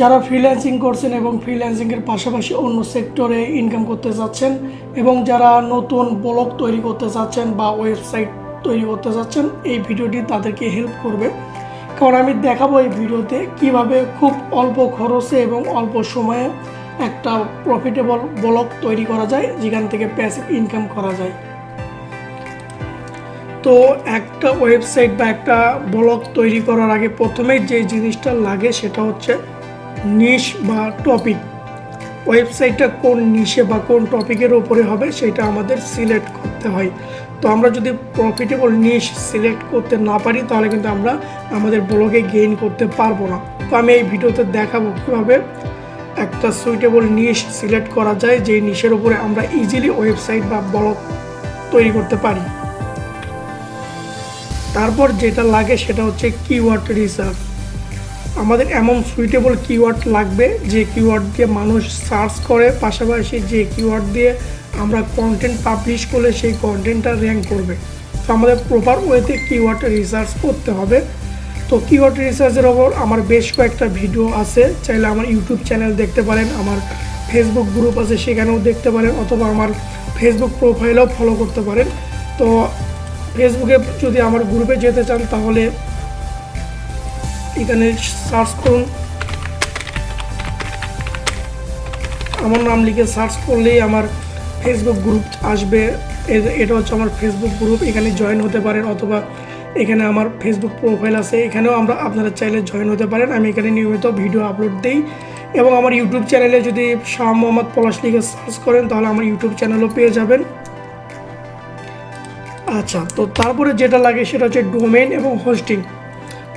যারা ফ্রিল্যান্সিং করছেন এবং ফ্রিল্যান্সিংয়ের পাশাপাশি অন্য সেক্টরে ইনকাম করতে চাচ্ছেন এবং যারা নতুন ব্লগ তৈরি করতে চাচ্ছেন বা ওয়েবসাইট তৈরি করতে চাচ্ছেন, এই ভিডিওটি তাদেরকে হেল্প করবে। কারণ আমি দেখাবো এই ভিডিওতে কিভাবে খুব অল্প খরচে এবং অল্প সময়ে একটা প্রফিটেবল ব্লগ তৈরি করা যায়, যেখান থেকে প্যাসিভ ইনকাম করা যায়। তো একটা ওয়েবসাইট বা একটা ব্লগ তৈরি করার আগে প্রথমেই যে জিনিসটা লাগে সেটা হচ্ছে নিশ বা টপিক। ওয়েবসাইটটা কোন নিশে বা কোন টপিকের ওপরে হবে সেটা আমাদের সিলেক্ট করতে হয়। তো আমরা যদি প্রফিটেবল নিশ সিলেক্ট করতে না পারি তাহলে কিন্তু আমরা আমাদের ব্লগে গেইন করতে পারবো না। তো আমি এই ভিডিওতে দেখাবো কীভাবে একটা সুইটেবল নিশ সিলেক্ট করা যায়, যে নিশের উপরে আমরা ইজিলি ওয়েবসাইট বা ব্লগ তৈরি করতে পারি। তারপর যেটা লাগে সেটা হচ্ছে কিওয়ার্ড রিসার্চ। আমাদের এমন সুইটেবল কিওয়ার্ড লাগবে যে কিওয়ার্ড দিয়ে মানুষ সার্চ করে, পাশাপাশি যে কিওয়ার্ড দিয়ে আমরা কন্টেন্ট পাবলিশ করলে সেই কন্টেন্টটা র্যাঙ্ক করবে। তো আমাদের প্রপার ওয়েতে কিওয়ার্ড রিসার্চ করতে হবে। তো কিওয়ার্ড রিসার্চের ওপর আমার বেশ কয়েকটা ভিডিও আছে, চাইলে আমার ইউটিউব চ্যানেল দেখতে পারেন, আমার ফেসবুক গ্রুপ আছে সেখানেও দেখতে পারেন, অথবা আমার ফেসবুক প্রোফাইলেও ফলো করতে পারেন। তো ফেসবুকে যদি আমার গ্রুপে যেতে চান তাহলে এখানে সার্চ করুন, আমার নাম লিখে সার্চ করলেই আমার ফেসবুক গ্রুপ আসবে। এটা হচ্ছে আমার ফেসবুক গ্রুপ, এখানে জয়েন হতে পারেন, অথবা এখানে আমার ফেসবুক প্রোফাইল আছে, এখানেও আপনারা চাইলে জয়েন হতে পারেন। আমি এখানে নিয়মিত ভিডিও আপলোড দিই। এবং আমার ইউটিউব চ্যানেলে যদি শাহ মোহাম্মদ পলাশ লিখে সার্চ করেন তাহলে আমার ইউটিউব চ্যানেলও পেয়ে যাবেন। আচ্ছা, তো তারপরে যেটা লাগে সেটা হচ্ছে ডোমেইন এবং হোস্টিং।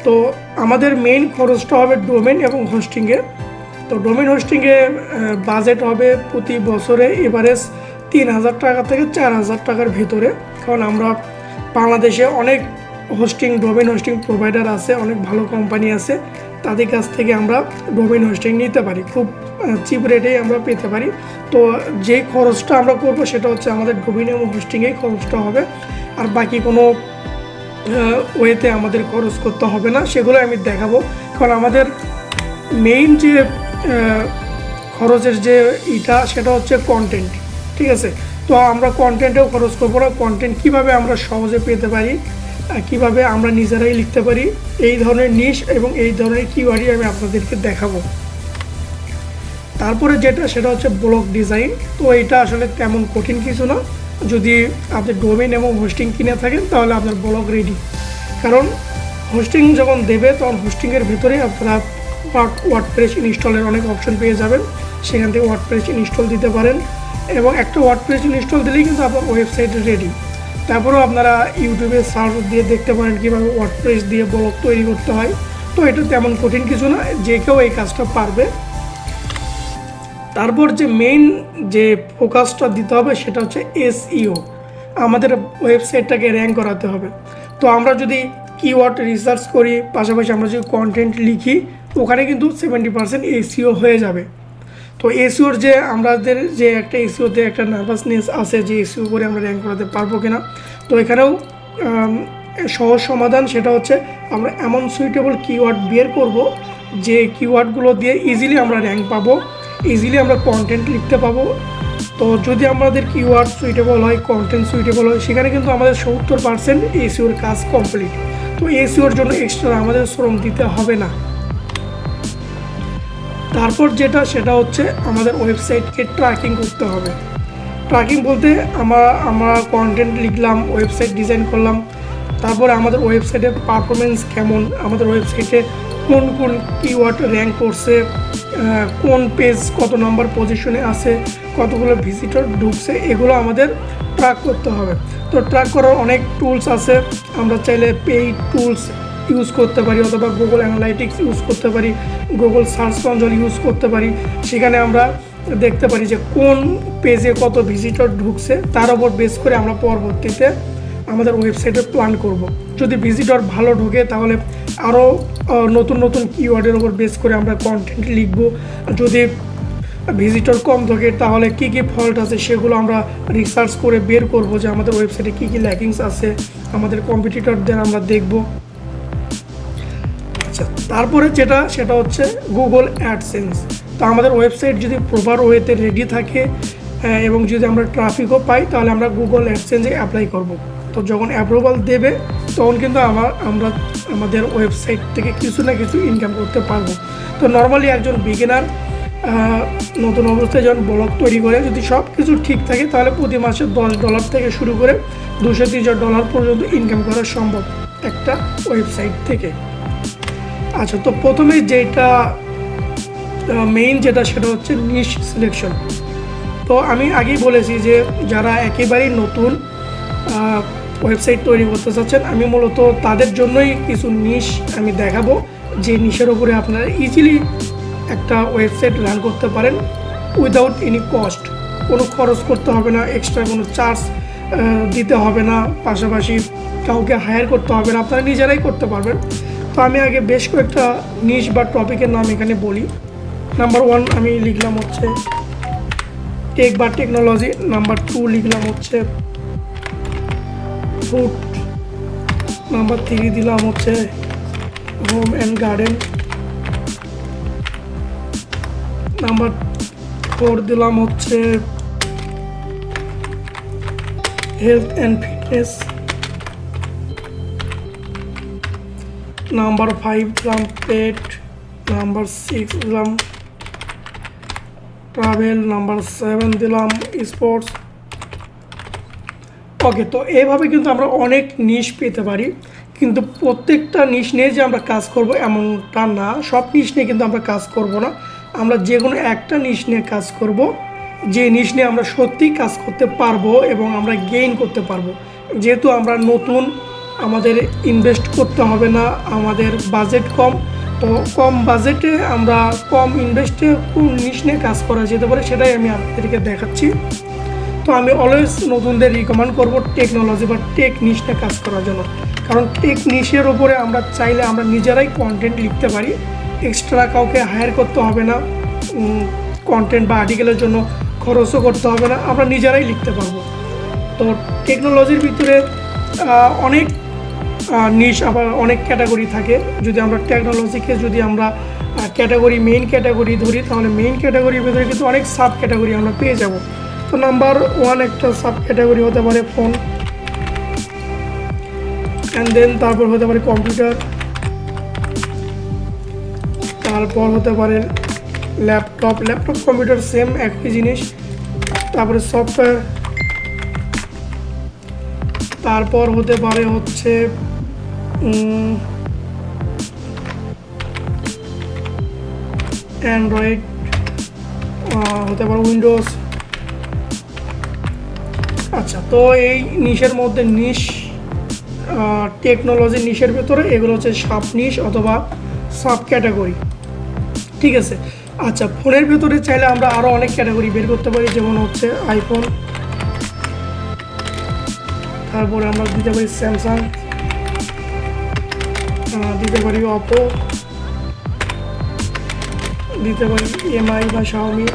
তো আমাদের মেইন খরচটা হবে ডোমেইন এবং হোস্টিংয়ে। তো ডোমেইন হোস্টিংয়ে বাজেট হবে প্রতি বছরে এভারেজ 3,000 টাকা থেকে 4,000 টাকার ভেতরে। কারণ আমরা বাংলাদেশে অনেক ডোমেইন হোস্টিং প্রোভাইডার আছে, অনেক ভালো কোম্পানি আছে, তাদের কাছ থেকে আমরা ডোমেইন হোস্টিং নিতে পারি, খুব চিপ রেটেই আমরা পেতে পারি। তো যেই খরচটা আমরা করব সেটা হচ্ছে আমাদের ডোমেইন এবং হোস্টিংয়েই খরচটা হবে, আর বাকি কোনো ওয়েতে আমাদের খরচ করতে হবে না, সেগুলো আমি দেখাবো। কারণ আমাদের মেইন যে খরচের যে সেটা হচ্ছে কন্টেন্ট, ঠিক আছে। তো আমরা কন্টেন্টেও খরচ করবো না। কন্টেন্ট কীভাবে আমরা সহজে পেতে পারি, কিভাবে আমরা নিজেরাই লিখতে পারি, এই ধরনের নিশ এবং এই ধরনের কিওয়ার্ডই আমি আপনাদেরকে দেখাবো। তারপরে সেটা হচ্ছে ব্লগ ডিজাইন। তো এটা আসলে তেমন কঠিন কিছু না, যদি আপনি ডোমেইন এবং হোস্টিং কিনে থাকেন তাহলে আপনার ব্লগ রেডি। কারণ হোস্টিং যখন দেবে তখন হোস্টিংয়ের ভেতরেই আপনারা ওয়ার্ডপ্রেস ইনস্টলের অনেক অপশন পেয়ে যাবেন, সেখান থেকে ওয়ার্ডপ্রেস ইনস্টল দিতে পারেন, এবং একটা ওয়ার্ডপ্রেস ইনস্টল দিলেই কিন্তু আপনার ওয়েবসাইট রেডি। তারপরেও আপনারা ইউটিউবে সার্চ দিয়ে দেখতে পারেন কীভাবে ওয়ার্ডপ্রেস দিয়ে ব্লগ তৈরি করতে হয়। তো এটা তেমন কঠিন কিছু না, যে কেউ এই কাজটা পারবে। তারপর যে মেইন যে ফোকাসটা দিতে হবে সেটা হচ্ছে এসইও। আমাদের ওয়েবসাইটটাকে র্যাঙ্ক করাতে হবে। তো আমরা যদি কিওয়ার্ড রিসার্চ করি, পাশাপাশি আমরা যদি কন্টেন্ট লিখি, ওখানে কিন্তু 70% এসইও হয়ে যাবে। তো এসইওর যে আমাদের যে একটা এসইওতে একটা নার্ভাসনেস আছে যে এসইও করে আমরা র্যাঙ্ক করাতে পারবো কিনা, তো এখানেও সহজ সমাধান, সেটা হচ্ছে আমরা এমন সুইটেবল কিওয়ার্ড বের করব যে কিওয়ার্ডগুলো দিয়ে ইজিলি আমরা র্যাঙ্ক পাবো, ইজিলি আমরা কন্টেন্ট লিখতে পাবো। তো যদি আমাদের কিওয়ার্ড সুইটেবল হয়, কন্টেন্ট সুইটেবল হয়, সেখানে কিন্তু আমাদের 70% এসইওর কাজ কমপ্লিট। তো এসইওর জন্য এক্সট্রা আমাদের শ্রম দিতে হবে না। তারপর সেটা হচ্ছে আমাদের ওয়েবসাইটকে ট্র্যাকিং করতে হবে। ট্র্যাকিং বলতে আমরা কন্টেন্ট লিখলাম, ওয়েবসাইট ডিজাইন করলাম, তারপরে আমাদের ওয়েবসাইটের পারফরমেন্স কেমন, আমাদের ওয়েবসাইটে কোন কোন কিওয়ার্ড র্যাঙ্ক করছে, কোন পেজ কত নম্বর পজিশনে আছে, কতগুলো ভিজিটর ঢুকছে, এগুলো আমাদের ট্র্যাক করতে হবে। তো ট্র্যাক করার অনেক টুলস আছে, আমরা চাইলে পেইড টুলস ইউজ করতে পারি, অথবা গুগল অ্যানালাইটিক্স ইউজ করতে পারি, গুগল সার্চ কনসোল ইউজ করতে পারি। সেখানে আমরা দেখতে পারি যে কোন পেজে কত ভিজিটর ঢুকছে, তার উপর বেস করে আমরা পরবর্তীতে আমাদের ওয়েবসাইটে প্ল্যান করব। যদি ভিজিটর ভালো ঢোকে তাহলে আরও নতুন নতুন কিওয়ার্ডের উপর বেস করে আমরা কন্টেন্ট লিখব। যদি ভিজিটর কম থাকে তাহলে কী কী ফল্ট আছে সেগুলো আমরা রিসার্চ করে বের করব, যে আমাদের ওয়েবসাইটে কী কী ল্যাকিংস আছে, আমাদের কম্পিটিটরদের আমরা দেখব। আচ্ছা, তারপরে যেটা সেটা হচ্ছে গুগল অ্যাডসেন্স। তো আমাদের ওয়েবসাইট যদি প্রপার ওয়েতে রেডি থাকে এবং যদি আমরা ট্রাফিকও পাই, তাহলে আমরা গুগল অ্যাডসেন্সে অ্যাপ্লাই করব। তো যখন অ্যাপ্রুভাল দেবে তখন কিন্তু আমরা আমাদের ওয়েবসাইট থেকে কিছু না কিছু ইনকাম করতে পারবো। তো নর্মালি একজন বিগিনার নতুন অবস্থায় যখন ব্লগ তৈরি করে যদি সব কিছু ঠিক থাকে, তাহলে প্রতি মাসে $10 থেকে শুরু করে $230 পর্যন্ত ইনকাম করা সম্ভব একটা ওয়েবসাইট থেকে। আচ্ছা, তো প্রথমে যেটা মেইন যেটা সেটা হচ্ছে নিশ সিলেকশন। তো আমি আগেই বলেছি যে যারা একেবারেই নতুন ওয়েবসাইট তৈরি করতে চাচ্ছেন, আমি মূলত তাদের জন্যই কিছু নিশ আমি দেখাবো, যে নিশের উপরে আপনারা ইজিলি একটা ওয়েবসাইট রান করতে পারেন উইদাউট এনি কস্ট। কোনো খরচ করতে হবে না, এক্সট্রা কোনো চার্জ দিতে হবে না, পাশাপাশি কাউকে হায়ার করতে হবে না, আপনারা নিজেরাই করতে পারবেন। তো আমি আগে বেশ কয়েকটা নিশ বা টপিকের নাম এখানে বলি। নাম্বার 1 আমি লিখলাম হচ্ছে টেক বা টেকনোলজি। নাম্বার 2 লিখলাম হচ্ছে ফুড। নাম্বার 3 দিলাম হচ্ছে হোম অ্যান্ড গার্ডেন। নাম্বার 4 দিলাম হচ্ছে হেলথ অ্যান্ড ফিটনেস। নাম্বার 5 দিলাম পেট। নাম্বার 6 দিলাম ট্রাভেল। নাম্বার 7 দিলাম স্পোর্টস। ওকে, তো এইভাবে কিন্তু আমরা অনেক নিশ পেতে পারি, কিন্তু প্রত্যেকটা নিশ নিয়ে যে আমরা কাজ করব এমনটা না। সব নিশ নিয়ে কিন্তু আমরা কাজ করব না, আমরা যে কোনো একটা নিশ নিয়ে কাজ করব, যে নিশ নিয়ে আমরা সত্যিই কাজ করতে পারবো এবং আমরা গেইন করতে পারবো। যেহেতু আমরা নতুন, আমাদের ইনভেস্ট করতে হবে না, আমাদের বাজেট কম, তো কম বাজেটে আমরা কম ইনভেস্টে কোন নিশ নিয়ে কাজ করা যেতে পারে সেটাই আমি আপনাদেরকে দেখাচ্ছি। তো আমি অলওয়েজ নতুনদের রিকমেন্ড করব টেকনোলজি বা টেক নিশ নিয়ে কাজ করার জন্য, কারণ টেক নিশের ওপরে আমরা চাইলে আমরা নিজেরাই কন্টেন্ট লিখতে পারি, এক্সট্রা কাউকে হায়ার করতে হবে না, কন্টেন্ট বা আর্টিকেলের জন্য খরচও করতে হবে না, আমরা নিজেরাই লিখতে পারবো। তো টেকনোলজির ভিতরে অনেক নিশ আবার অনেক ক্যাটাগরি থাকে। যদি আমরা টেকনোলজিকে যদি আমরা ক্যাটাগরি মেইন ক্যাটাগরি ধরি, তাহলে মেইন ক্যাটাগরির ভিতরে কিন্তু অনেক সাব ক্যাটাগরি আমরা পেয়ে যাব। তো নাম্বার 1 একটা সাব ক্যাটাগরি হতে পারে ফোন, অ্যান্ড দেন তারপর হতে পারে কম্পিউটার, তারপর হতে পারে ল্যাপটপ কম্পিউটার সেম একই জিনিস, তারপরে সফটওয়্যার, তারপর হতে পারে হচ্ছে অ্যান্ড্রয়েড, হতে পারে উইন্ডোজ। আচ্ছা, তো এই নিশের মধ্যে নিশ টেকনোলজি নিশের ভেতরে এগুলো হচ্ছে সাব নিশ অথবা সাব ক্যাটাগরি, ঠিক আছে। আচ্ছা, ফোনের ভেতরে চাইলে আমরা আরও অনেক ক্যাটাগরি বের করতে পারি, যেমন হচ্ছে আইফোন, তারপরে আমরা দিতে পারি স্যামসাং, দিতে পারি অপো, দিতে পারি এমআই বা শাওমি,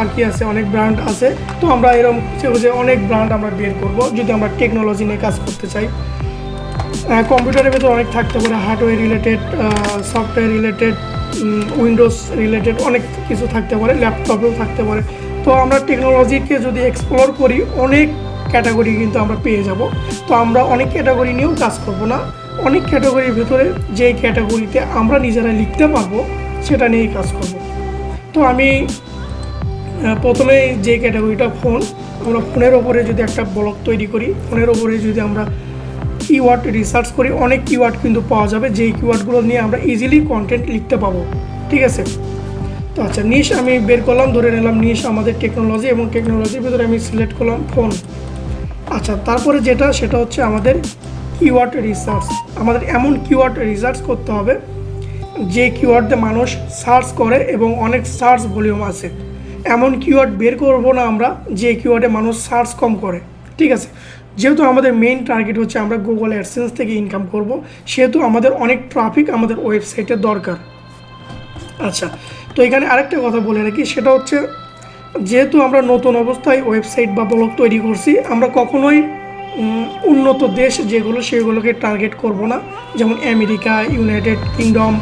আর কি আছে, অনেক ব্র্যান্ড আছে। তো আমরা এরকম খুঁজে অনেক ব্র্যান্ড আমরা বের করব যদি আমরা টেকনোলজি নিয়ে কাজ করতে চাই। কম্পিউটারের ভেতরে অনেক থাকতে পারে, hardware related, software related, Windows related অনেক কিছু থাকতে পারে, ল্যাপটপেও থাকতে পারে। তো আমরা টেকনোলজিকে যদি এক্সপ্লোর করি অনেক ক্যাটাগরি কিন্তু আমরা পেয়ে যাব। তো আমরা অনেক ক্যাটাগরি নিয়েও কাজ করব না, অনেক ক্যাটাগরির ভেতরে যে ক্যাটাগরিতে আমরা নিজেরা লিখতে পারবো সেটা নিয়েই কাজ করব। তো আমি প্রথমে যে ক্যাটাগরিটা ফোন, আমরা ফোনের ওপরে যদি একটা ব্লগ তৈরি করি, ফোনের ওপরে যদি আমরা কিওয়ার্ড রিসার্চ করি, অনেক কিওয়ার্ড কিন্তু পাওয়া যাবে, যেই কিওয়ার্ডগুলো নিয়ে আমরা ইজিলি কন্টেন্ট লিখতে পাবো, ঠিক আছে। তো আচ্ছা, নিশ আমি বের করলাম, ধরে নিলাম নিশ আমাদের টেকনোলজি, এবং টেকনোলজির ভিতরে আমি সিলেক্ট করলাম ফোন। আচ্ছা, তারপরে যেটা সেটা হচ্ছে আমাদের কিওয়ার্ড রিসার্চ। আমাদের এমন কিওয়ার্ড রিসার্চ করতে হবে যে কিওয়ার্ডে মানুষ সার্চ করে এবং অনেক সার্চ ভলিউম আছে। এমন কিওয়ার্ড বের করব না আমরা যে কিওয়ার্ডে মানুষ সার্চ কম করে, ঠিক আছে। যেহেতু আমাদের মেইন টার্গেট হচ্ছে আমরা গুগল অ্যাডসেন্স থেকে ইনকাম করব, সেহেতু আমাদের অনেক ট্রাফিক আমাদের ওয়েবসাইটে দরকার। আচ্ছা, তো এখানে আরেকটা কথা বলে রাখি, সেটা হচ্ছে যেহেতু আমরা নতুন অবস্থায় ওয়েবসাইট বা ব্লগ তৈরি করছি, আমরা কখনোই উন্নত দেশ যেগুলো সেগুলোকে টার্গেট করব না, যেমন আমেরিকা, ইউনাইটেড কিংডম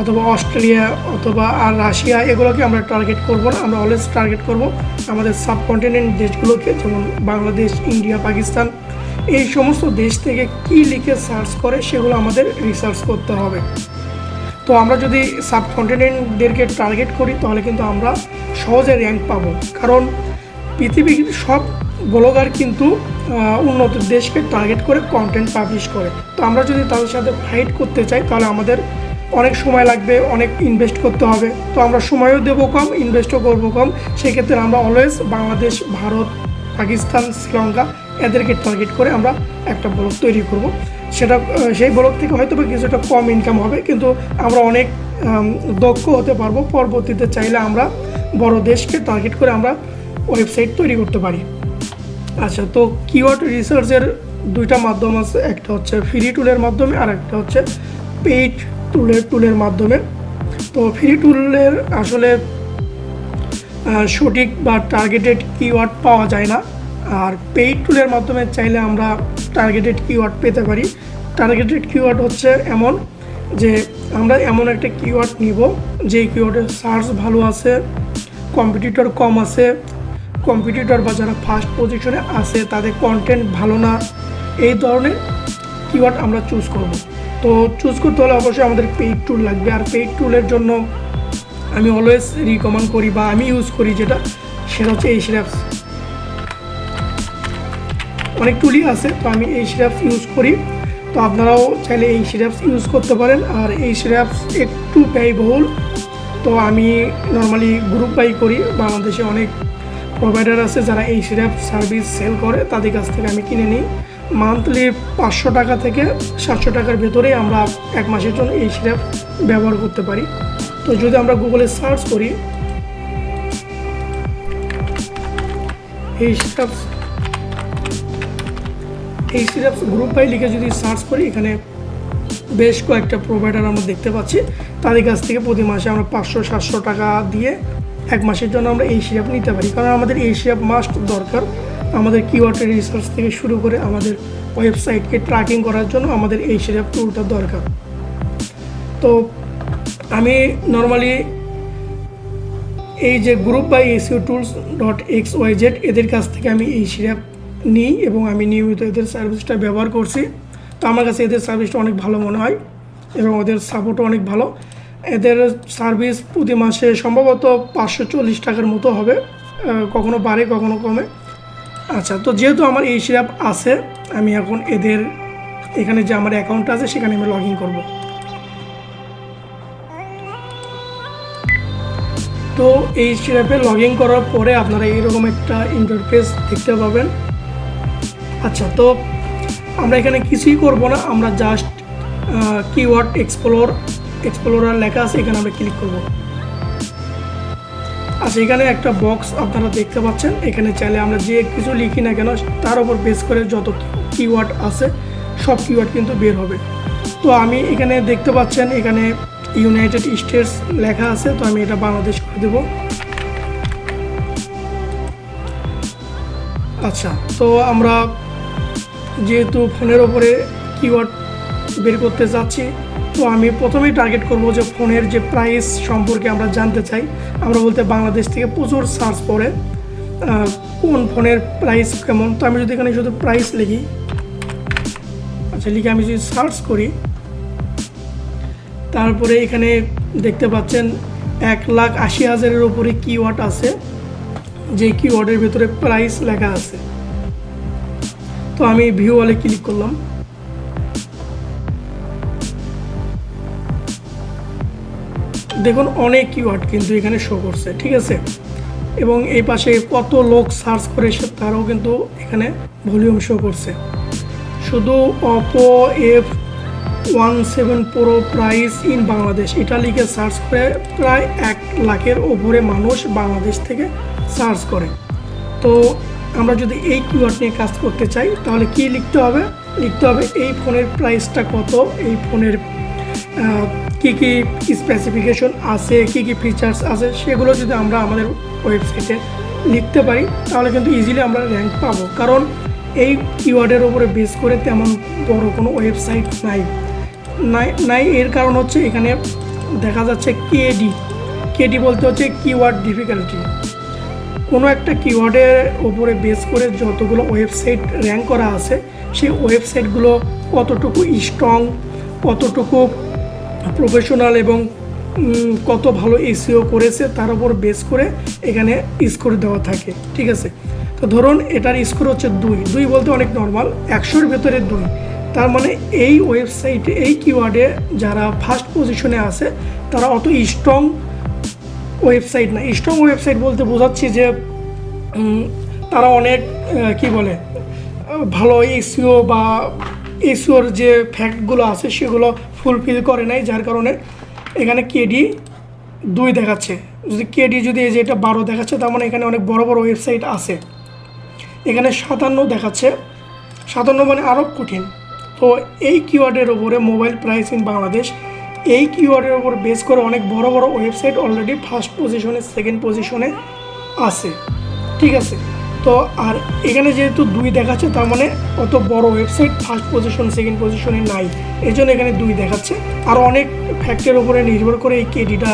অথবা অস্ট্রেলিয়া অথবা আর রাশিয়া, এগুলোকে আমরা টার্গেট করব না। আমরা অলওয়েজ টার্গেট করব আমাদের সাবকন্টিনেন্ট দেশগুলোকে, যেমন বাংলাদেশ, ইন্ডিয়া, পাকিস্তান। এই সমস্ত দেশ থেকে কী লিখে সার্চ করে সেগুলো আমাদের রিসার্চ করতে হবে। তো আমরা যদি সাবকন্টিনেন্টদেরকে টার্গেট করি তাহলে কিন্তু আমরা সহজে র্যাঙ্ক পাবো, কারণ পৃথিবীর সব ব্লগার কিন্তু উন্নত দেশকে টার্গেট করে কন্টেন্ট পাবলিশ করে। তো আমরা যদি তাদের সাথে ফাইট করতে চাই তাহলে আমাদের অনেক সময় লাগবে, অনেক ইনভেস্ট করতে হবে। তো আমরা সময়ও দেবো কম, ইনভেস্টও করবো কম। সেক্ষেত্রে আমরা অলওয়েজ বাংলাদেশ, ভারত, পাকিস্তান, শ্রীলঙ্কা এদেরকে টার্গেট করে আমরা একটা ব্লগ তৈরি করব। সেটা সেই ব্লগ থেকে হয়তো বা কিছুটা কম ইনকাম হবে, কিন্তু আমরা অনেক দক্ষ হতে পারবো। পরবর্তীতে চাইলে আমরা বড় দেশকে টার্গেট করে আমরা ওয়েবসাইট তৈরি করতে পারি। আচ্ছা, তো কিওয়ার্ড রিসার্চের দুইটা মাধ্যম আছে, একটা হচ্ছে ফ্রি টুলের মাধ্যমে আর একটা হচ্ছে পেইড টুলের মাধ্যমে। তো ফ্রি টুলের আসলে সঠিক বা টার্গেটেড কিওয়ার্ড পাওয়া যায় না, আর পেইড টুলের মাধ্যমে চাইলে আমরা টার্গেটেড কিওয়ার্ড পেতে পারি। টার্গেটেড কিওয়ার্ড হচ্ছে এমন যে আমরা এমন একটা কিওয়ার্ড নিব যে কিওয়ার্ডের সার্চ ভালো আছে, কম্পিটিটর কম আছে, কম্পিটিটর বা যারা ফার্স্ট পজিশনে আছে তাদের কন্টেন্ট ভালো না, এই ধরনের কিওয়ার্ড আমরা চুজ করব। তো চুজ করতে হলে অবশ্যই আমাদের পেইড টুল লাগবে। আর পেইড টুলের জন্য আমি অলওয়েজ রিকমেন্ড করি বা আমি ইউজ করি সেটা হচ্ছে Ahrefs। অনেক টুলই আছে, তো আমি Ahrefs ইউজ করি। তো আপনারাও চাইলে Ahrefs ইউজ করতে পারেন। আর Ahrefs একটু ব্যয়বহুল, তো আমি নর্মালি গ্রুপ বাই করি। বাংলাদেশে অনেক প্রোভাইডার আছে যারা Ahrefs সার্ভিস সেল করে, তাদের কাছ থেকে আমি কিনে নিই। মান্থলি 500 টাকা থেকে 700 টাকার ভেতরে আমরা এক মাসের জন্য Ahrefs ব্যবহার করতে পারি। তো যদি আমরা গুগলে সার্চ করি Ahrefs গ্রুপ বাই লিখে যদি সার্চ করি, এখানে বেশ কয়েকটা প্রোভাইডার আমরা দেখতে পাচ্ছি। তাদের কাছ থেকে প্রতি মাসে আমরা 500-700 টাকা দিয়ে এক মাসের জন্য আমরা Ahrefs নিতে পারি, কারণ আমাদের Ahrefs মাস্ট দরকার। আমাদের কিওয়ার্ড রিসার্চ থেকে শুরু করে আমাদের ওয়েবসাইটকে ট্র্যাকিং করার জন্য আমাদের Ahrefs টুলটা দরকার। তো আমি নর্মালি এই যে গ্রুপ বাই SEOtools.xyz এদের কাছ থেকে আমি Ahrefs নিই এবং আমি নিয়মিত এদের সার্ভিসটা ব্যবহার করছি। তো আমার কাছে এদের সার্ভিসটা অনেক ভালো মনে হয় এবং ওদের সাপোর্টও অনেক ভালো। এদের সার্ভিস প্রতি মাসে সম্ভবত 540 টাকার মতো হবে, কখনো বাড়ে কখনো কমে। আচ্ছা, তো যেহেতু আমার Ahrefs আছে, আমি এখন এদের এখানে যে আমার অ্যাকাউন্ট আছে সেখানে আমি লগ ইন করবো। তো Ahrefs লগ ইন করার পরে আপনারা এইরকম একটা ইন্টারফেস দেখতে পাবেন। আচ্ছা, তো আমরা এখানে কিছুই করব না, আমরা জাস্ট কিওয়ার্ড এক্সপ্লোরার লেখা আছে, এখানে আমরা ক্লিক করব। আচ্ছা, এখানে একটা বক্স আপনারা দেখতে পাচ্ছেন। এখানে চাইলে আমরা যে কিছু লিখি না কেন তার উপর বেস করে যত কিওয়ার্ড আছে সব কিওয়ার্ড কিন্তু বের হবে। তো আমি এখানে দেখতে পাচ্ছেন এখানে ইউনাইটেড স্টেটস লেখা আছে, তো আমি এটা বাংলাদেশ করে দেব। আচ্ছা, তো আমরা যেহেতু ফোনের ওপরে কিওয়ার্ড বের করতে যাচ্ছি, তো আমি প্রথমেই টার্গেট করব যে ফোনের যে প্রাইস সম্পর্কে আমরা জানতে চাই। আমরা বলতে বাংলাদেশ থেকে প্রচুর সার্চ পড়ে কোন ফোনের প্রাইস কেমন। তো আমি যদি এখানে শুধু প্রাইস লিখি, আচ্ছা লিখে আমি যদি সার্চ করি, তারপরে এখানে দেখতে পাচ্ছেন 1,80,000-এর উপরে কিওয়ার্ড আছে, যে কিওয়ার্ডের ভিতরে প্রাইস লেখা আছে। তো আমি ভিউ ওয়ালে ক্লিক করলাম। দেখুন অনেক কিওয়ার্ড কিন্তু এখানে শো করছে, ঠিক আছে। এবং এই পাশে কত লোক সার্চ করে তারাও কিন্তু এখানে ভলিউম শো করছে। শুধু Oppo F17 Pro price in Bangladesh এটা লিখে সার্চ করে প্রায় 1 লাখের ওপরে মানুষ বাংলাদেশ থেকে সার্চ করে। তো আমরা যদি এই কিওয়ার্ড নিয়ে কাজ করতে চাই তাহলে কি লিখতে হবে? এই ফোনের প্রাইসটা কত, এই ফোনের কী কী স্পেসিফিকেশন আছে, কী কী ফিচার্স আছে, সেগুলো যদি আমরা আমাদের ওয়েবসাইটে লিখতে পারি তাহলে কিন্তু ইজিলি আমরা র্যাঙ্ক পাবো। কারণ এই কিওয়ার্ডের উপরে বেস করে তেমন বড় কোনো ওয়েবসাইট নাই। এর কারণ হচ্ছে এখানে দেখা যাচ্ছে কেডি বলতে হচ্ছে কিওয়ার্ড ডিফিকাল্টি। কোনো একটা কিওয়ার্ডের ওপরে বেস করে যতগুলো ওয়েবসাইট র্যাঙ্ক করা আছে সেই ওয়েবসাইটগুলো কতটুকু স্ট্রং, কতটুকু প্রফেশনাল এবং কত ভালো এসইও করেছে তার উপর বেস করে এখানে স্কোর দেওয়া থাকে। ঠিক আছে, তো ধরুন এটার স্কোর হচ্ছে 2 বলতে অনেক নর্মাল, 100-র ভেতরে 2, তার মানে এই ওয়েবসাইটে এই কিওয়ার্ডে যারা ফার্স্ট পজিশনে আছে তারা অত স্ট্রং ওয়েবসাইট না। স্ট্রং ওয়েবসাইট বলতে বোঝাচ্ছি যে তারা অনেক ভালো এসইও বা এসইওর যে ফ্যাক্টগুলো আছে সেগুলো ফুলফিল করে নাই, যার কারণে এখানে কেডি 2 দেখাচ্ছে। কেডি যদি এই যে এটা 12 দেখাচ্ছে তার মানে এখানে অনেক বড় বড় ওয়েবসাইট আছে। এখানে 57 দেখাচ্ছে, 57 মানে আরও কঠিন। তো এই কিওয়ার্ডের ওপরে মোবাইল প্রাইস ইন বাংলাদেশ, এই কিওয়ার্ডের ওপর বেস করে অনেক বড় বড় ওয়েবসাইট অলরেডি ফার্স্ট পজিশনে, সেকেন্ড পজিশনে আছে। ঠিক আছে, তো আর এখানে যেহেতু 2 দেখাচ্ছে তার মানে অত বড় ওয়েবসাইট ফার্স্ট পজিশন, সেকেন্ড পজিশনে নাই, এই জন্য এখানে 2 দেখাচ্ছে। আর অনেক ফ্যাক্টের উপরে নির্ভর করে এই কেডিটা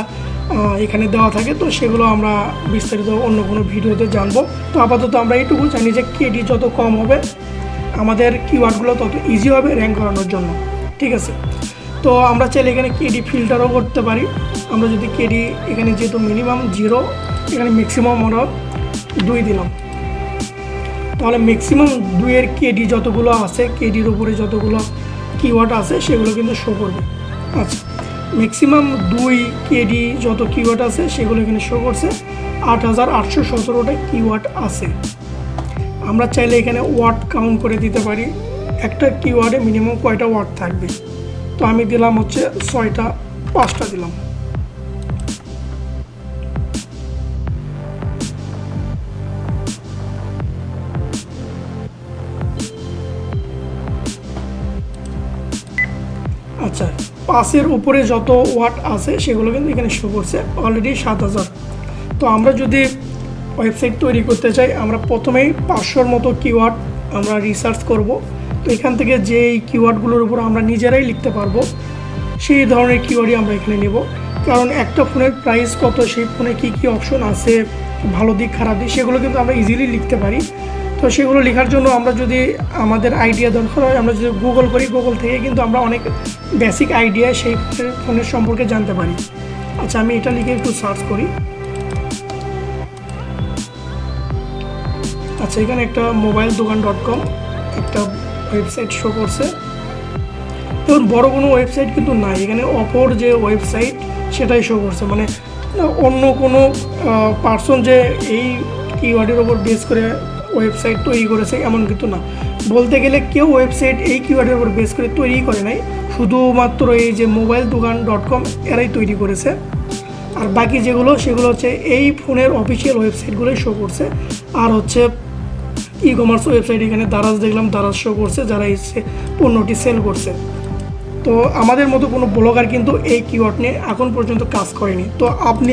এখানে দেওয়া থাকে, তো সেগুলো আমরা বিস্তারিত অন্য কোনো ভিডিওতে জানবো। তো আপাতত আমরা এইটুকু জানি যে কেডি যত কম হবে আমাদের কিওয়ার্ডগুলো তত ইজি হবে র্যাঙ্ক করানোর জন্য। ঠিক আছে, তো আমরা চাইলে এখানে কেডি ফিল্টারও করতে পারি। আমরা যদি কেডি এখানে যেহেতু মিনিমাম 0, এখানে ম্যাক্সিমাম আমরা 2 দিলাম, তাহলে ম্যাক্সিমাম 2-এর কেডি যতগুলো আছে, কেডির উপরে যতগুলো কিওয়ার্ড আছে সেগুলো কিন্তু শো করবে। আচ্ছা, ম্যাক্সিমাম 2 কেডি যত কিওয়ার্ড আছে সেগুলো এখানে শো করছে, 8817টা কিওয়ার্ড আছে। আমরা চাইলে এখানে ওয়ার্ড কাউন্ট করে দিতে পারি, একটা কিওয়ার্ডে মিনিমাম কয়টা ওয়ার্ড থাকবে। তো আমি দিলাম হচ্ছে 6টা, 5টা দিলাম। আচ্ছা, 5-এর উপরে যত ওয়ার্ড আছে সেগুলো কিন্তু এখানে শো করছে অলরেডি 7000। তো আমরা যদি ওয়েবসাইট তৈরি করতে চাই, আমরা প্রথমেই 500-র মতো কিওয়ার্ড আমরা রিসার্চ করব। তো এখান থেকে যেই কিওয়ার্ডগুলোর উপর আমরা নিজেরাই লিখতে পারবো সেই ধরনের কিওয়ার্ডই আমরা এখানে নেব। কারণ একটা ফোনের প্রাইস কত, সেই ফোনে কী কী অপশন আছে, ভালো দিক খারাপ দিক, সেগুলো কিন্তু আমরা ইজিলি লিখতে পারি। তো সেগুলো লেখার জন্য আমরা যদি আমাদের আইডিয়া দরকার হয়, আমরা যদি গুগল করি, গুগল থেকে কিন্তু আমরা অনেক বেসিক আইডিয়া সেই ফোনের সম্পর্কে জানতে পারি। আচ্ছা, আমি এটা লিখে একটু সার্চ করি। আচ্ছা, এখানে একটা mobiledogan.com একটা ওয়েবসাইট শো করছে। দেখুন, বড় কোনো ওয়েবসাইট কিন্তু নাই, এখানে অপর যে ওয়েবসাইট সেটাই শো করছে। মানে অন্য কোনো পার্সন যে এই কিওয়ার্ডের ওপর বেস করে ওয়েবসাইট তৈরি করেছে এমন কিন্তু না। বলতে গেলে কেউ ওয়েবসাইট এই কিওয়ার্ডের উপর বেস করে তৈরি করে নাই, শুধুমাত্র এই যে mobiledogan.com এরাই তৈরি করেছে। আর বাকি যেগুলো সেগুলো হচ্ছে এই ফোনের অফিসিয়াল ওয়েবসাইটগুলোই শো করছে। আর হচ্ছে ই কমার্স ওয়েবসাইট, এখানে দারাজ দেখলাম, দারাজ শো করছে যারা এসে পণ্যটি সেল করছে। তো আমাদের মতো কোনো ব্লগার কিন্তু এই কিওয়ার্ড নিয়ে এখন পর্যন্ত কাজ করেনি। তো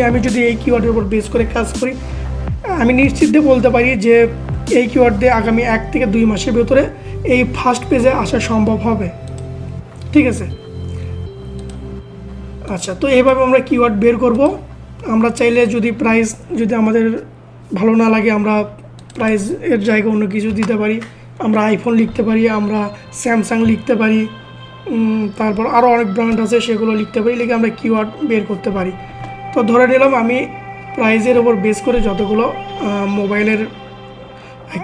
আমি যদি এই কিওয়ার্ডের উপর বেস করে কাজ করি, আমি নিশ্চিত বলতে পারি যে এই কিওয়ার্ড দিয়ে আগামী 1 থেকে 2 মাসের ভেতরে এই ফার্স্ট পেজে আসা সম্ভব হবে। ঠিক আছে, আচ্ছা, তো এইভাবে আমরা কিওয়ার্ড বের করব। আমরা চাইলে যদি প্রাইস যদি আমাদের ভালো না লাগে, আমরা প্রাইস এর জায়গায় অন্য কিছু দিতে পারি। আমরা আইফোন লিখতে পারি, আমরা স্যামসাং লিখতে পারি, তারপর আরও অনেক ব্র্যান্ড আছে সেগুলো লিখতে পারি, লিখে আমরা কিওয়ার্ড বের করতে পারি। তো ধরে নিলাম আমি প্রাইসের ওপর বেস করে যতগুলো মোবাইলের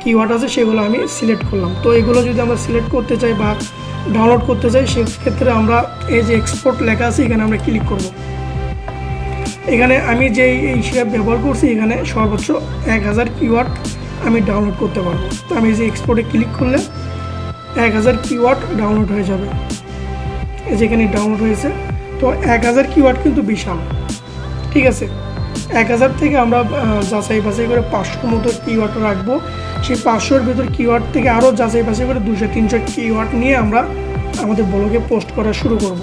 কিওয়ার্ড আছে সেগুলো আমি সিলেক্ট করলাম। তো এগুলো যদি আমরা সিলেক্ট করতে চাই বা ডাউনলোড করতে চাই, সেক্ষেত্রে আমরা এই যে এক্সপোর্ট লেখা আছে এখানে আমরা ক্লিক করব। এখানে আমি যেই হিসাব ব্যবহার করছি, এখানে সর্বোচ্চ 1000 কিওয়ার্ড আমি ডাউনলোড করতে পারবো। তো আমি যে এক্সপোর্টে ক্লিক করলে 1000 কিওয়ার্ড ডাউনলোড হয়ে যাবে। এই যেখানে ডাউনলোড হয়েছে। তো 1000 কিওয়ার্ড কিন্তু বিশাল। ঠিক আছে, 1000 থেকে আমরা যাচাই বাছাই করে 500 মতো কিওয়ার্ড রাখবো। সেই 500-এর ভেতর কিওয়ার্ড থেকে আরও যাচাই বাছাই করে 200-300 কিওয়ার্ড নিয়ে আমরা আমাদের ব্লগে পোস্ট করা শুরু করব।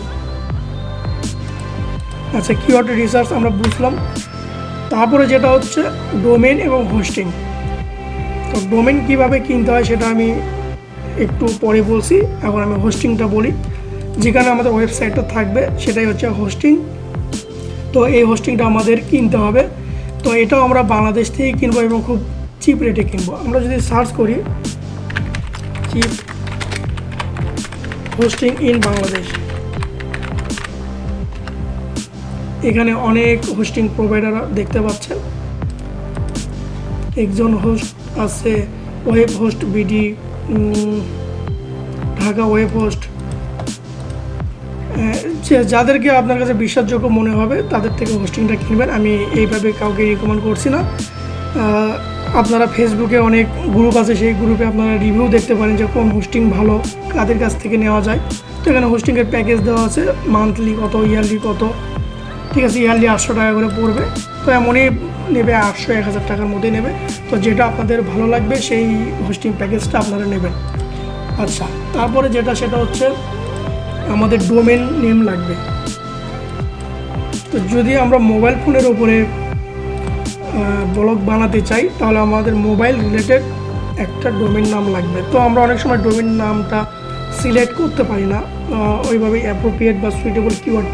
আচ্ছা, কিওয়ার্ড রিসার্চ আমরা বুঝলাম। তারপরে যেটা হচ্ছে ডোমেন এবং হোস্টিং। তো ডোমেন কীভাবে কিনতে হয় সেটা আমি একটু পরে বলছি, এখন আমি হোস্টিংটা বলি। যেখানে আমাদের ওয়েবসাইটটা থাকবে সেটাই হচ্ছে হোস্টিং। তো এই হোস্টিংটা আমাদের কিনতে হবে। তো এটাও আমরা বাংলাদেশ থেকে কিনবো এবং খুব চিপ রেটে কিনবো। আমরা যদি সার্চ করি চিপ হোস্টিং ইন বাংলাদেশ, এখানে অনেক হোস্টিং প্রোভাইডার দেখতে পাচ্ছেন। একজন হোস্ট আছে, web host BD, Dhaka web host. যাদেরকে আপনার কাছে বিশ্বাসযোগ্য মনে হবে তাদের থেকে হোস্টিংটা কিনবেন। আমি এইভাবে কাউকে রিকমেন্ড করছি না। আপনারা ফেসবুকে অনেক গ্রুপ আছে, সেই গ্রুপে আপনারা রিভিউ দেখতে পারেন যে কোন হোস্টিং ভালো, কাদের কাছ থেকে নেওয়া যায়। তো এখানে হোস্টিংয়ের প্যাকেজ দেওয়া আছে, মান্থলি কত, ইয়ারলি কত। ঠিক আছে, ইয়ারলি 800 টাকা করে পড়বে। তো এমনই নেবে 800-1000 টাকার মধ্যে নেবে। তো যেটা আপনাদের ভালো লাগবে সেই হোস্টিং প্যাকেজটা আপনারা নেবেন। আচ্ছা, তারপরে সেটা হচ্ছে আমাদের ডোমেন নেম লাগবে। তো যদি আমরা মোবাইল ফোনের উপরে ব্লগ বানাতে চাই তাহলে আমাদের মোবাইল রিলেটেড একটা ডোমেন নাম লাগবে। তো আমরা অনেক সময় ডোমেন নামটা সিলেক্ট করতে পারি না, ওইভাবে অ্যাপ্রোপ্রিয়েট বা সুইটেবল কিওয়ার্ড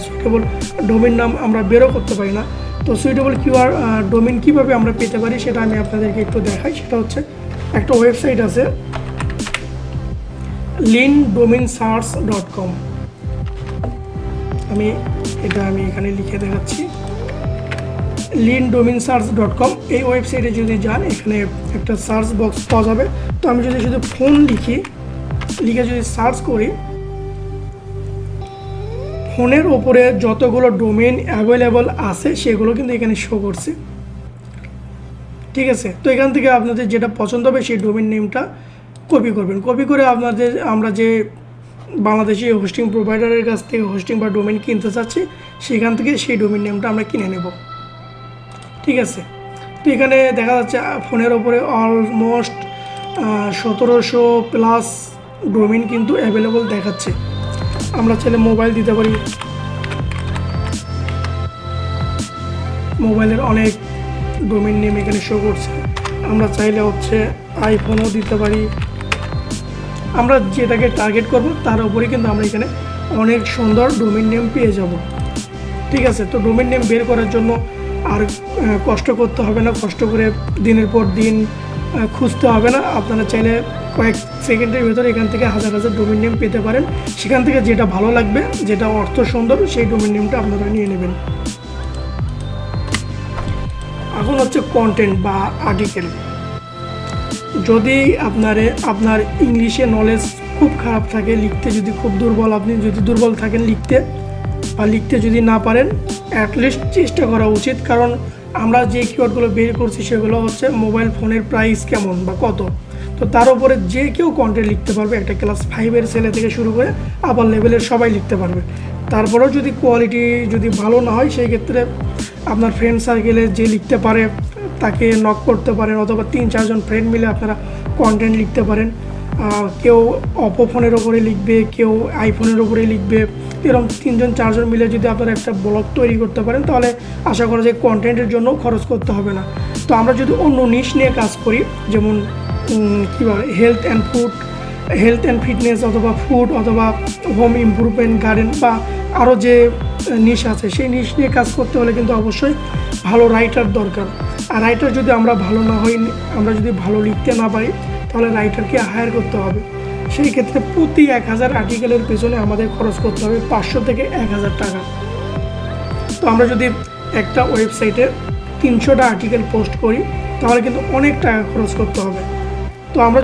সুইটেবল ডোমেন নাম আমরা বেরো করতে পারি না। তো সুইটেবল কিওয়ার্ড ডোমেন কীভাবে আমরা পেতে পারি সেটা আমি আপনাদেরকে একটু দেখাই। সেটা হচ্ছে একটা ওয়েবসাইট আছে lindomainsearch.com। আমি এখানে লিখে দেখাচ্ছি, lindomainsearch.com। এই ওয়েবসাইটে যদি যান এখানে একটা সার্চ বক্স পাওয়া যাবে। তো আমি যদি শুধু ফোন লিখে যদি সার্চ করি, ফোনের ওপরে যতগুলো ডোমেন অ্যাভেলেবল আছে সেগুলো কিন্তু এখানে শো করছে। ঠিক আছে, তো এখান থেকে আপনাদের যেটা পছন্দ হবে সেই ডোমেন নেমটা কপি করবেন। কপি করে আমরা যে বাংলাদেশি হোস্টিং প্রোভাইডারের কাছ থেকে হোস্টিং বা ডোমেন কিনতে চাচ্ছি সেখান থেকে সেই ডোমেন নেমটা আমরা কিনে নেব। ঠিক আছে, তো এখানে দেখা যাচ্ছে ফোনের ওপরে অলমোস্ট 1700+ ডোমেন কিন্তু অ্যাভেলেবল দেখাচ্ছে। আমরা চাইলে মোবাইল দিতে পারি, মোবাইলের অনেক ডোমেন নেম এখানে শো করছে। আমরা চাইলে হচ্ছে আইফোনও দিতে পারি। আমরা যেটাকে টার্গেট করব তার উপরে কিন্তু আমরা এখানে অনেক সুন্দর ডোমেন নেম পেয়ে যাব। ঠিক আছে, তো ডোমেন নেম বের করার জন্য আর কষ্ট করতে হবে না, কষ্ট করে দিনের পর দিন খুঁজতে হবে না। আপনারা চাইলে কয়েক সেকেন্ডের ভেতরে এখান থেকে হাজার ডোমেন নেম পেতে পারেন। সেখান থেকে যেটা ভালো লাগবে, যেটা অর্থ সুন্দর, সেই ডোমেন নেমটা আপনারা নিয়ে নেবেন। এখন হচ্ছে কন্টেন্ট বা আর্টিকেল। যদি আপনার ইংলিশে নলেজ খুব খারাপ থাকে, লিখতে যদি খুব দুর্বল, আপনি যদি দুর্বল থাকেন লিখতে যদি না পারেন, অ্যাটলিস্ট চেষ্টা করা উচিত। কারণ আমরা যে কিওয়ার্ডগুলো বের করছি সেগুলো হচ্ছে মোবাইল ফোনের প্রাইস কেমন বা কত। তো তার উপরে যে কেউ কন্টেন্ট লিখতে পারবে, একটা ক্লাস 5-এর ছেলে থেকে শুরু করে আপার লেভেলের সবাই লিখতে পারবে। তারপরেও যদি কোয়ালিটি ভালো না হয়, সেই ক্ষেত্রে আপনার ফ্রেন্ড সার্কেলে যে লিখতে পারে তাকে নক করতে পারেন, অথবা 3-4 জন ফ্রেন্ড মিলে আপনারা কন্টেন্ট লিখতে পারেন। কেউ অপো ফোনের ওপরে লিখবে, কেউ আইফোনের ওপরে লিখবে। এরকম 3-4 জন মিলে যদি আপনারা একটা ব্লগ তৈরি করতে পারেন তাহলে আশা করা যায় কন্টেন্টের জন্য খরচ করতে হবে না। তো আমরা যদি অন্য নিশ নিয়ে কাজ করি, যেমন কী বলে হেলথ অ্যান্ড ফিটনেস, অথবা ফুড, অথবা হোম ইমপ্রুভমেন্ট, গার্ডেন, বা আরও যে নিশ আছে, সেই নিশ নিয়ে কাজ করতে হলে কিন্তু অবশ্যই ভালো রাইটার দরকার। আর রাইটার যদি আমরা ভালো না হই, আমরা যদি ভালো লিখতে না পারি, তাহলে রাইটারকে হায়ার করতে হবে। সেই ক্ষেত্রে প্রতি 1000 আর্টিকেলের পেছনে আমাদের খরচ করতে হবে 500 থেকে 1000 টাকা। তো আমরা যদি একটা ওয়েবসাইটে 300টা আর্টিকেল পোস্ট করি তাহলে কিন্তু অনেক টাকা খরচ করতে হবে। তো আমরা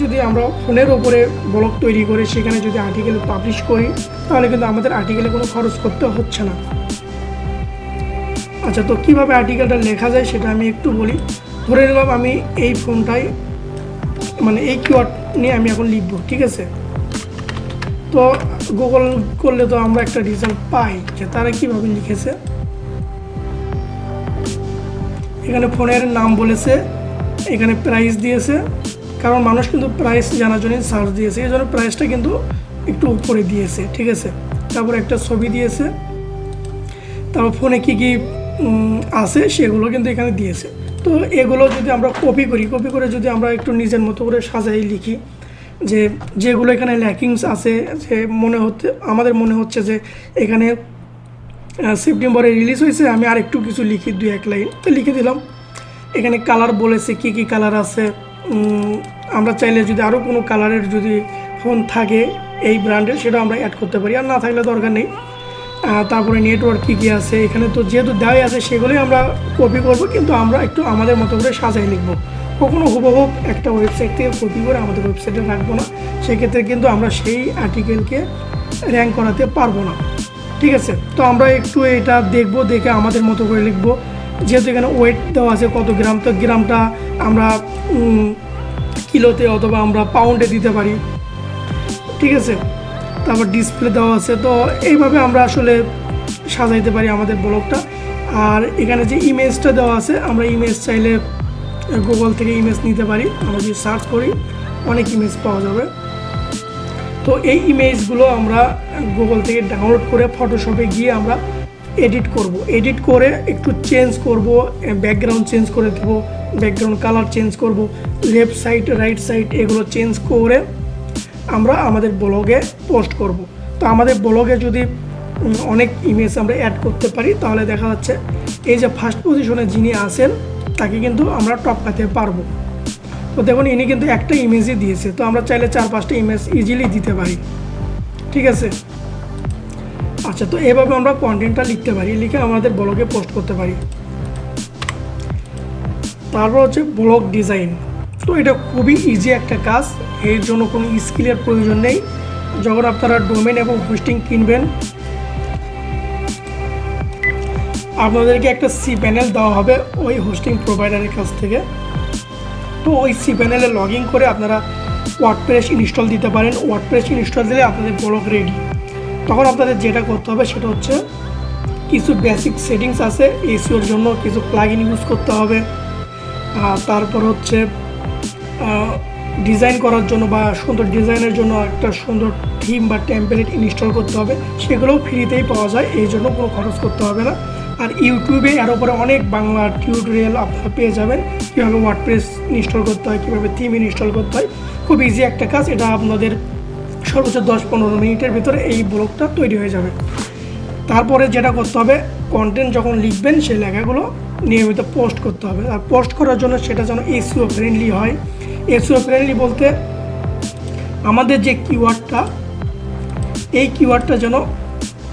যদি আমরা ফোনের ওপরে ব্লগ তৈরি করে সেখানে যদি আর্টিকেল পাবলিশ করি তাহলে কিন্তু আমাদের আর্টিকেলে কোনো খরচ করতে হচ্ছে না। আচ্ছা, তো কীভাবে আর্টিকেলটা লেখা যায় সেটা আমি একটু বলি। ধরে নিলাম আমি এই ফোনটায় এই কিওয়ার্ড নিয়ে আমি এখন লিখব। ঠিক আছে, তো গুগল করলে তো আমরা একটা রেজাল্ট পাই যে তারা কীভাবে লিখেছে। এখানে ফোনের নাম বলেছে, এখানে প্রাইস দিয়েছে, কারণ মানুষ কিন্তু প্রাইস জানার জন্য সার্চ দিয়েছে, এই জন্য প্রাইসটা কিন্তু একটু উপরে দিয়েছে। ঠিক আছে, তারপর একটা ছবি দিয়েছে, তারপর ফোনে কী কী আছে সেগুলো কিন্তু এখানে দিয়েছে। তো এগুলো যদি আমরা কপি করে যদি আমরা একটু নিজের মতো করে সাজাই লিখি, যে যেগুলো এখানে ল্যাকিংস আছে, যে আমাদের মনে হচ্ছে যে এখানে সেপ্টেম্বরে রিলিজ হয়েছে, আমি আর একটু কিছু লিখি 2-1 লাইন তো লিখে দিলাম। এখানে কালার বলেছে কি কি কালার আছে, আমরা চাইলে যদি আরও কোনো কালারের যদি ফোন থাকে এই ব্র্যান্ডের সেটা আমরা অ্যাড করতে পারি, আর না থাকলে দরকার নেই। তারপরে নেটওয়ার্ক কী কী আছে এখানে তো যেহেতু দেওয়াই আছে সেগুলোই আমরা কপি করব, কিন্তু আমরা একটু আমাদের মতো করে সাজাই লিখবো। কখনো হুবহু একটা ওয়েবসাইট থেকে কপি করে আমাদের ওয়েবসাইটে রাখবো না, সেক্ষেত্রে কিন্তু আমরা সেই আর্টিকেলকে র্যাঙ্ক করাতে পারবো না। ঠিক আছে, তো আমরা একটু এটা দেখব, দেখে আমাদের মতো করে লিখবো। যেহেতু এখানে ওয়েট দেওয়া আছে কত গ্রাম, তো গ্রামটা আমরা কিলোতে অথবা আমরা পাউন্ডে দিতে পারি। ঠিক আছে, তারপর ডিসপ্লে দেওয়া আছে, তো এইভাবে আমরা আসলে সাজাইতে পারি আমাদের ব্লগটা। আর এখানে যে ইমেজটা দেওয়া আছে, আমরা ইমেজ চাইলে গুগল থেকে ইমেজ নিতে পারি, আমরা যদি সার্চ করি অনেক ইমেজ পাওয়া যাবে। তো এই ইমেজগুলো আমরা গুগল থেকে ডাউনলোড করে ফটোশপে গিয়ে আমরা এডিট করে একটু চেঞ্জ করব, ব্যাকগ্রাউন্ড চেঞ্জ করে দেবো, ব্যাকগ্রাউন্ড কালার চেঞ্জ করব, লেফট সাইড রাইট সাইড এগুলো চেঞ্জ করে আমরা আমাদের ব্লগে পোস্ট করব। তো আমাদের ব্লগে যদি অনেক ইমেজ আমরা অ্যাড করতে পারি তাহলে দেখা যাচ্ছে এই যে ফার্স্ট পজিশনে যিনি আছেন তাকে কিন্তু আমরা টপকাতে পারবো। তো দেখুন ইনি কিন্তু একটা ইমেজই দিয়েছে, তো আমরা চাইলে 4-5টা ইমেজ ইজিলি দিতে পারি। ঠিক আছে, আচ্ছা, তো এভাবে আমরা কন্টেন্টটা লিখতে পারি, লিখে আমাদের ব্লগে পোস্ট করতে পারি। তারপর হচ্ছে ব্লগ ডিজাইন। তো এটা খুবই ইজি একটা কাজ, এর জন্য কোনো স্কিলের প্রয়োজন নেই। যখন আপনারা ডোমেন এবং হোস্টিং কিনবেন আপনাদেরকে একটা সি প্যানেল দেওয়া হবে ওই হোস্টিং প্রোভাইডারের কাছ থেকে। তো ওই সি প্যানেলে লগ ইন করে আপনারা ওয়ার্ডপ্রেস ইনস্টল দিতে পারেন। ওয়ার্ডপ্রেস ইনস্টল দিলে আপনাদের ব্লগ রেডি। তখন আপনাদের যেটা করতে হবে সেটা হচ্ছে কিছু বেসিক সেটিংস আছে, এসইওর জন্য কিছু প্লাগইন ইউজ করতে হবে। তারপর হচ্ছে ডিজাইন করার জন্য বা সুন্দর ডিজাইনের জন্য একটা সুন্দর থিম বা টেমপ্লেট ইনস্টল করতে হবে, সেগুলোও ফ্রিতেই পাওয়া যায়, এই জন্য কোনো খরচ করতে হবে না। আর ইউটিউবে এর উপরে অনেক বাংলা টিউটোরিয়াল আপনারা পেয়ে যাবেন, কীভাবে ওয়ার্ডপ্রেস ইনস্টল করতে হয়, কীভাবে থিম ইনস্টল করতে হয়। খুব ইজি একটা কাজ, এটা আপনাদের সর্বোচ্চ 10-15 মিনিটের ভিতরে এই ব্লগটা তৈরি হয়ে যাবে। তারপরে যেটা করতে হবে, কন্টেন্ট যখন লিখবেন সেই লেখাগুলো নিয়মিত পোস্ট করতে হবে। আর পোস্ট করার জন্য সেটা যেন এসইও ফ্রেন্ডলি হয়। এসইও ফ্রেন্ডলি বলতে আমাদের যে কিওয়ার্ডটা, এই কিওয়ার্ডটা যেন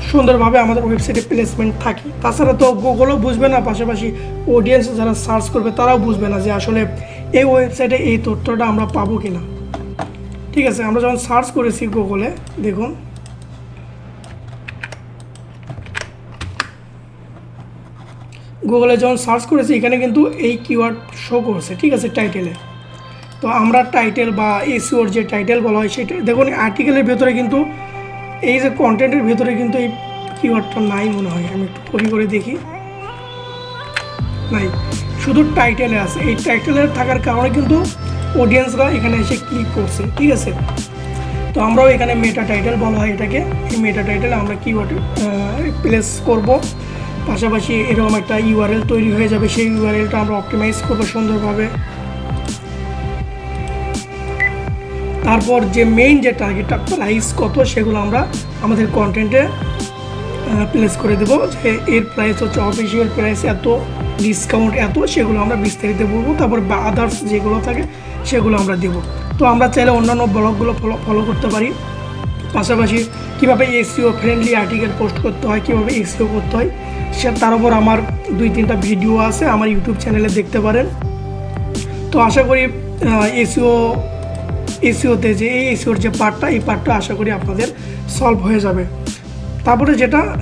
সুন্দরভাবে আমাদের ওয়েবসাইটে প্লেসমেন্ট থাকে। তাছাড়া তো গুগলও বুঝবে না, পাশাপাশি অডিয়েন্স যারা সার্চ করবে তারাও বুঝবে না যে আসলে এই ওয়েবসাইটে এই তথ্যটা আমরা পাবো কি না। ঠিক আছে, আমরা যখন সার্চ করেছি গুগলে, দেখুন গুগলে যখন সার্চ করেছি এখানে কিন্তু এই কিওয়ার্ড শো করছে। ঠিক আছে, টাইটেলে। তো আমরা টাইটেল বা এসইওর যে টাইটেল বলা হয় সেটা দেখুন, আর্টিকেলের ভেতরে কিন্তু এই যে কন্টেন্টের ভেতরে কিন্তু এই কিওয়ার্ডটা নাই মনে হয়, আমি একটু কপি করে দেখি, নাই, শুধু টাইটেলে আছে। এই টাইটেলের থাকার কারণে কিন্তু অডিয়েন্সরা এখানে এসে ক্লিক করছে। ঠিক আছে, তো আমরাও এখানে মেটা টাইটেল বলা হয় এটাকে, এই মেটা টাইটেলে আমরা কিওয়ার্ড প্লেস করব। পাশাপাশি এরকম একটা ইউআরএল তৈরি হয়ে যাবে, সেই ইউআরএলটা আমরা অপটিমাইজ করবো সুন্দরভাবে। তারপর যে মেইন যে টার্গেটটা প্রাইস কত সেগুলো আমরা আমাদের কন্টেন্টে প্লেস করে দেবো, যে এর প্রাইস হচ্ছে অফিসিয়াল প্রাইস এত, ডিসকাউন্ট এত, সেগুলো আমরা বিস্তারিত বলবো। তারপর বা আদার্স যেগুলো থাকে সেগুলো আমরা দেবো। তো আমরা চাইলে অন্যান্য ব্লগগুলো ফলো করতে পারি। পাশাপাশি কীভাবে এসইও ফ্রেন্ডলি আর্টিকেল পোস্ট করতে হয়, কীভাবে এসইও করতে হয়, সে তার উপর আমার 2-3টা ভিডিও আছে আমার ইউটিউব চ্যানেলে দেখতে পারেন। তো আশা করি এসইওতে যে এই এসইওর যে পার্টটা, এই পার্টটা আশা করি আপনাদের সলভ হয়ে যাবে। তারপরে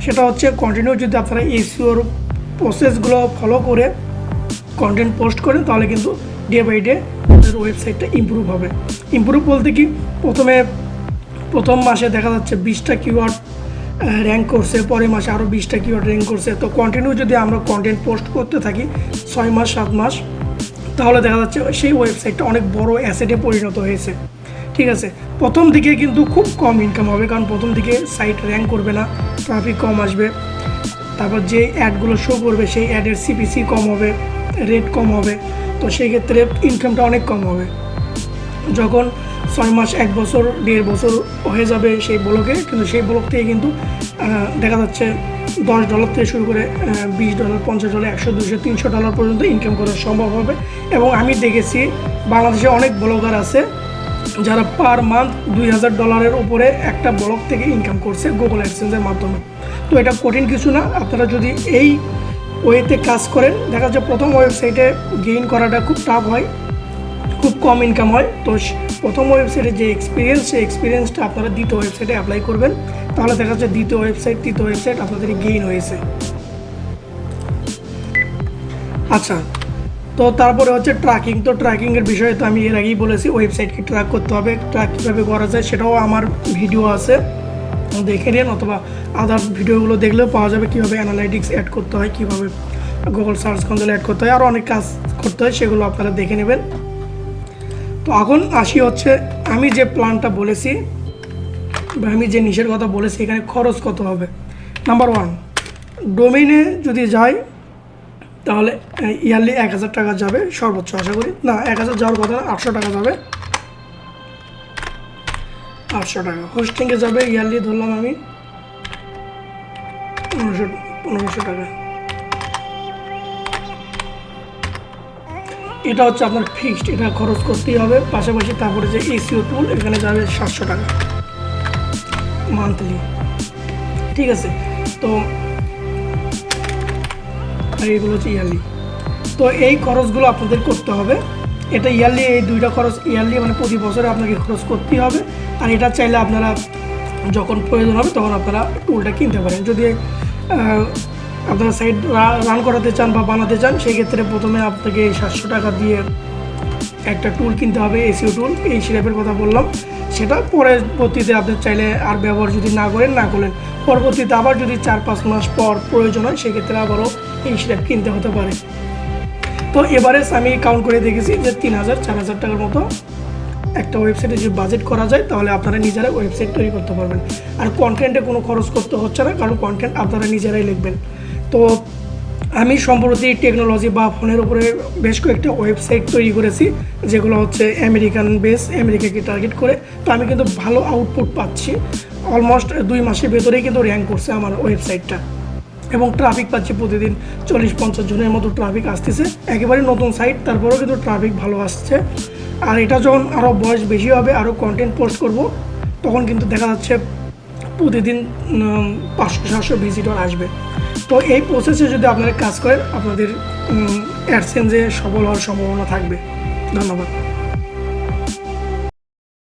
সেটা হচ্ছে কন্টিনিউ যদি আপনারা এসইওর প্রসেসগুলো ফলো করে কন্টেন্ট পোস্ট করেন তাহলে কিন্তু ডে বাই ডে আপনাদের ওয়েবসাইটটা ইমপ্রুভ হবে। ইমপ্রুভ বলতে কি, প্রথম মাসে দেখা যাচ্ছে 20টা কিওয়ার্ড র্যাঙ্ক করছে, পরের মাসে আরও 20টা কিওয়ার্ড র্যাঙ্ক করছে। তো কন্টিনিউ যদি আমরা কন্টেন্ট পোস্ট করতে থাকি 6 মাস 7 মাস, তাহলে দেখা যাচ্ছে সেই ওয়েবসাইটটা অনেক বড় অ্যাসেটে পরিণত হয়েছে। ঠিক আছে, প্রথম দিকে কিন্তু খুব কম ইনকাম হবে, কারণ প্রথম দিকে সাইট র্যাঙ্ক করবে না, ট্রাফিক কম আসবে, তারপর যে অ্যাডগুলো শো করবে সেই অ্যাডের সিপিসি কম হবে, রেট কম হবে। তো সেই ক্ষেত্রে ইনকামটা অনেক কম হবে। যখন 6 মাস 1 বছর 1.5 বছর হয়ে যাবে সেই ব্লগে, কিন্তু সেই ব্লগ থেকে কিন্তু দেখা যাচ্ছে $10 থেকে শুরু করে $20, $50, $100, $200, $300 পর্যন্ত ইনকাম করা সম্ভব হবে। এবং আমি দেখেছি বাংলাদেশে অনেক ব্লগার আছে যারা পার মান্থ $2000 উপরে একটা ব্লগ থেকে ইনকাম করছে গুগল অ্যাডসেন্সের মাধ্যমে। তো এটা কঠিন কিছু না, আপনারা যদি এই ওয়েতে কাজ করেন, দেখা যাচ্ছে প্রথম ওয়েবসাইটে গেইন করাটা খুব টাফ হয়, খুব কম ইনকাম হয়। তো প্রথম ওয়েবসাইটে যে এক্সপিরিয়েন্স, সেই এক্সপিরিয়েন্সটা আপনারা দ্বিতীয় ওয়েবসাইটে অ্যাপ্লাই করবেন, তাহলে দেখা যাচ্ছে দ্বিতীয় ওয়েবসাইট, তৃতীয় ওয়েবসাইট আপনাদের গেইন হয়েছে। আচ্ছা, তো তারপরে হচ্ছে ট্র্যাকিং। তো ট্র্যাকিংয়ের বিষয়ে তো আমি এর আগেই বলেছি, ওয়েবসাইটকে ট্র্যাক করতে হবে, ট্র্যাক কীভাবে করা যায় সেটাও আমার ভিডিও আছে, দেখে নিন, অথবা আদার্স ভিডিওগুলো দেখলেও পাওয়া যাবে কীভাবে অ্যানালাইটিক্স অ্যাড করতে হয়, কীভাবে গুগল সার্চ কনসোলে অ্যাড করতে হয়, আরও অনেক কাজ করতে হয়, সেগুলো আপনারা দেখে নেবেন। তো এখন আসি হচ্ছে আমি যে প্ল্যানটা বলেছি বা আমি যে নিশের কথা বলেছি, এখানে খরচ কত হবে। নাম্বার 1, ডোমেইনে যদি যাই তাহলে ইয়ারলি 1000 টাকা যাবে সর্বোচ্চ, আশা করি। না, 1000 যাওয়ার কথা না, 800 টাকা যাবে, 800 টাকা। হোস্টিংয়ে যাবে ইয়ারলি ধরলাম আমি 1500 টাকা। এটা হচ্ছে আপনার ফিক্সড, এটা খরচ করতেই হবে। পাশাপাশি তারপরে যে এসইও টুল, এখানে যাবে 700 টাকা মান্থলি, ঠিক আছে। তো এইগুলো হচ্ছে ইয়ারলি। তো এই খরচগুলো আপনাদের করতে হবে, এটা ইয়ারলি, এই দুইটা খরচ ইয়ারলি মানে প্রতি বছরে আপনাকে খরচ করতেই হবে। আর এটা চাইলে আপনারা যখন প্রয়োজন হবে তখন আপনারা টুলটা কিনতে পারেন। যদি আপনারা সাইট রান করাতে চান বা বানাতে চান, সেই ক্ষেত্রে প্রথমে আপনাকে 700 টাকা দিয়ে একটা টুল কিনতে হবে, এসইও টুল, এই সিরাপের কথা বললাম। সেটা পরবর্তীতে আপনি চাইলে আর ব্যবহার যদি না করলেন, পরবর্তীতে আবার যদি 4-5 মাস পর প্রয়োজন হয়, সেক্ষেত্রে আবারও এই সিরাপ কিনতে হতে পারে। তো এভারেজ আমি কাউন্ট করে দেখেছি যে 3000-4000 টাকার মতো একটা ওয়েবসাইটে যদি বাজেট করা যায়, তাহলে আপনারা নিজেরা ওয়েবসাইট তৈরি করতে পারবেন। আর কন্টেন্টে কোনো খরচ করতে হচ্ছে না, কারণ কন্টেন্ট আপনারা নিজেরাই লিখবেন। তো আমি সম্প্রতি টেকনোলজি বা ফোনের উপরে বেশ কয়েকটা ওয়েবসাইট তৈরি করেছি, যেগুলো হচ্ছে আমেরিকান বেস, আমেরিকাকে টার্গেট করে। তো আমি কিন্তু ভালো আউটপুট পাচ্ছি, অলমোস্ট 2 মাসের ভেতরেই কিন্তু র্যাঙ্ক করছে আমার ওয়েবসাইটটা, এবং ট্রাফিক পাচ্ছি প্রতিদিন 40-50 জনের মতো ট্রাফিক আসতেছে। একেবারে নতুন সাইট, তারপরেও কিন্তু ট্রাফিক ভালো আসছে। আর এটা যখন আরও বয়স বেশি হবে, আরও কন্টেন্ট পোস্ট করব, তখন কিন্তু দেখা যাচ্ছে প্রতিদিন 500-700 ভিজিটর আসবে। তো এই প্রসেসে যদি আপনারা কাজ করেন, আপনাদের অ্যাডসেন্সে সফল হওয়ার সম্ভাবনা থাকবে। ধন্যবাদ।